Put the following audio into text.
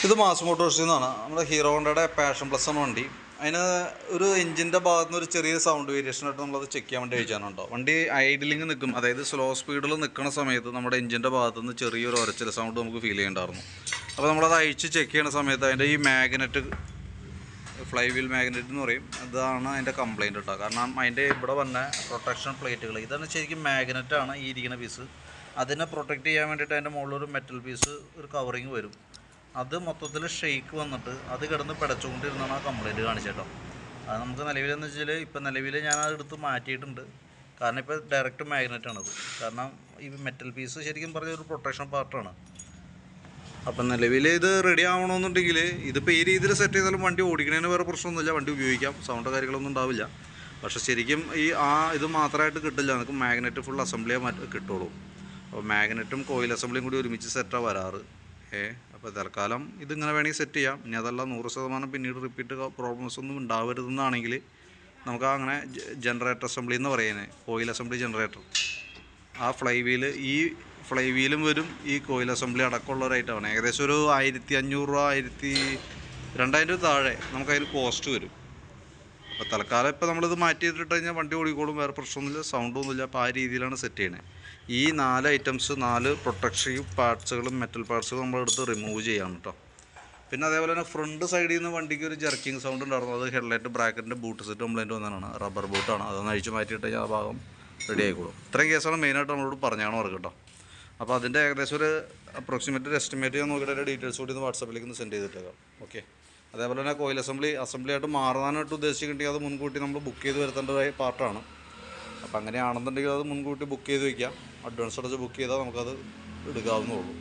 ഇത് മാസ് മോട്ടോഴ്സിൽ നിന്നാണ്. നമ്മുടെ ഹീറോ ഹോണ്ടയുടെ പാഷൻ പ്ലസ് ആണ് വണ്ടി. അതിന് ഒരു എഞ്ചിൻ്റെ ഭാഗത്ത് നിന്ന് ഒരു ചെറിയ സൗണ്ട് വേരിയേഷനായിട്ട് നമ്മളത് ചെക്ക് ചെയ്യാൻ വേണ്ടി അയച്ചാണുണ്ടോ. വണ്ടി ഐഡിലിങ് നിൽക്കും, അതായത് സ്ലോ സ്പീഡിൽ നിൽക്കുന്ന സമയത്ത് നമ്മുടെ എഞ്ചിൻ്റെ ഭാഗത്ത് നിന്ന് ചെറിയൊരു ഒരച്ചിൽ സൗണ്ട് നമുക്ക് ഫീൽ ചെയ്യേണ്ടായിരുന്നു. അപ്പോൾ നമ്മളത് അയച്ച് ചെക്ക് ചെയ്യുന്ന സമയത്ത് അതിൻ്റെ ഈ മാഗ്നറ്റ്, ഫ്ലൈ വീൽ മാഗ്നറ്റ് എന്ന് പറയും, അതാണ് അതിൻ്റെ കംപ്ലയിൻറ്റ് കേട്ടോ. കാരണം അതിൻ്റെ ഇവിടെ വന്ന പ്രൊട്ടക്ഷൻ പ്ലേറ്റുകൾ, ഇതാണ് ശരിക്കും മാഗ്നറ്റാണ് ഈ ഇരിക്കുന്ന പീസ്. അതിനെ പ്രൊട്ടക്റ്റ് ചെയ്യാൻ വേണ്ടിയിട്ട് അതിൻ്റെ മുകളിലൊരു മെറ്റൽ പീസ്, ഒരു കവറിങ് വരും. അത് മൊത്തത്തിൽ ഷെയ്ക്ക് വന്നിട്ട് അത് കിടന്ന് പിടച്ചുകൊണ്ടിരുന്നാണ് ആ കംപ്ലയിൻറ്റ് കാണിച്ചേട്ടോ. അത് നമുക്ക് നിലവിലെന്ന് വെച്ചാൽ ഇപ്പം നിലവിൽ ഞാനത് എടുത്ത് മാറ്റിയിട്ടുണ്ട്. കാരണം ഇപ്പോൾ ഡയറക്റ്റ് മാഗ്നറ്റാണത്. കാരണം ഈ മെറ്റൽ പീസ് ശരിക്കും പറഞ്ഞ ഒരു പ്രൊട്ടക്ഷൻ പാർട്ടാണ്. അപ്പം നിലവിൽ ഇത് റെഡി ആവണമെന്നുണ്ടെങ്കിൽ ഇതിപ്പോൾ ഈ രീതിയിൽ സെറ്റ് ചെയ്താലും വണ്ടി ഓടിക്കുന്നതിന് വേറെ പ്രശ്നമൊന്നുമില്ല, വണ്ടി ഉപയോഗിക്കാം, സൗണ്ട് കാര്യങ്ങളൊന്നും ഉണ്ടാവില്ല. പക്ഷേ ശരിക്കും ഇത് മാത്രമായിട്ട് കിട്ടില്ല, നമുക്ക് മാഗ്നറ്റ് ഫുൾ അസംബ്ലിയെ കിട്ടുള്ളൂ. അപ്പോൾ മാഗ്നറ്റും കോയിൽ അസംബ്ലിയും കൂടി ഒരുമിച്ച് സെറ്റാണ് വരാറ്. അപ്പോൾ തൽക്കാലം ഇതിങ്ങനെ വേണമെങ്കിൽ സെറ്റ് ചെയ്യാം. ഇനി അതല്ല 100% പിന്നീട് റിപ്പീറ്റ് പ്രോബ്ലംസ് ഒന്നും ഉണ്ടാവരുതെന്നാണെങ്കിൽ നമുക്ക് അങ്ങനെ ജനറേറ്റർ അസംബ്ലി എന്ന് പറയുന്നത്, കോയിൽ അസംബ്ലി ജനറേറ്റർ, ആ ഫ്ലൈ വീലും വരും, ഈ കോയിൽ അസംബ്ലി അടക്കമുള്ള ഒരു ഐറ്റമാണ്. ഏകദേശം ഒരു 1500 രൂപ, 2000 താഴെ നമുക്കതിൽ കോസ്റ്റ് വരും. അപ്പോൾ തൽക്കാലം ഇപ്പോൾ നമ്മളിത് മാറ്റിയിട്ടിട്ട് കഴിഞ്ഞാൽ വണ്ടി ഓടിക്കോളും, വേറെ പ്രശ്നമൊന്നുമില്ല, സൗണ്ടൊന്നുമില്ല. അപ്പോൾ ആ രീതിയിലാണ് സെറ്റ് ചെയ്യണത്. ഈ 4 ഐറ്റംസ്, 4 പ്രൊട്ടക്ഷൻ പാർട്സുകളും മെറ്റൽ പാർട്സുകളും നമ്മളെടുത്ത് റിമൂവ് ചെയ്യാണ് കേട്ടോ. പിന്നെ അതേപോലെ തന്നെ ഫ്രണ്ട് സൈഡിൽ നിന്ന് വണ്ടിക്ക് ഒരു ജർക്കിങ് സൗണ്ട് ഉണ്ടായിരുന്നു. അത് ഹെഡ്ലൈറ്റ് ബ്രാക്കറ്റിൻ്റെ ബൂട്ട് സെറ്റ് കംപ്ലൈൻറ്റ് വന്നതാണ്, റബ്ബർ ബൂട്ടാണ്. അതൊന്ന് അഴിച്ച് മാറ്റിയിട്ട് ആ ഭാഗം റെഡി ആയിക്കോളും. ഇത്രയും കേസാണ് മെയിനായിട്ട് നമ്മളോട് പറഞ്ഞാണ് ഓർക്ക് കേട്ടോ. അപ്പോൾ അതിൻ്റെ ഏകദേശം ഒരു അപ്രോക്സിമേറ്റ് ഒരു എസ്റ്റിമേറ്റ് ഞാൻ നോക്കിയിട്ട് അതിൻ്റെ ഡീറ്റെയിൽസ് കൂടി ഒന്ന് വാട്സാപ്പിലേക്ക് ഒന്ന് സെൻഡ് ചെയ്തിട്ടേക്കാം. ഓക്കെ. അതേപോലെ തന്നെ കോയിൽ അസംബ്ലിയായിട്ട് മാറാനായിട്ട് ഉദ്ദേശിച്ചിട്ടുണ്ടെങ്കിൽ അത് മുൻകൂട്ടി നമ്മൾ ബുക്ക് ചെയ്ത് വരുത്തേണ്ട പാർട്ടാണ്. അപ്പോൾ അങ്ങനെയാണെന്നുണ്ടെങ്കിൽ അത് മുൻകൂട്ടി ബുക്ക് ചെയ്ത് വയ്ക്കാം. അഡ്വാൻസ് അടച്ച് ബുക്ക് ചെയ്താൽ നമുക്കത് എടുക്കാവുന്നേ ഉള്ളൂ.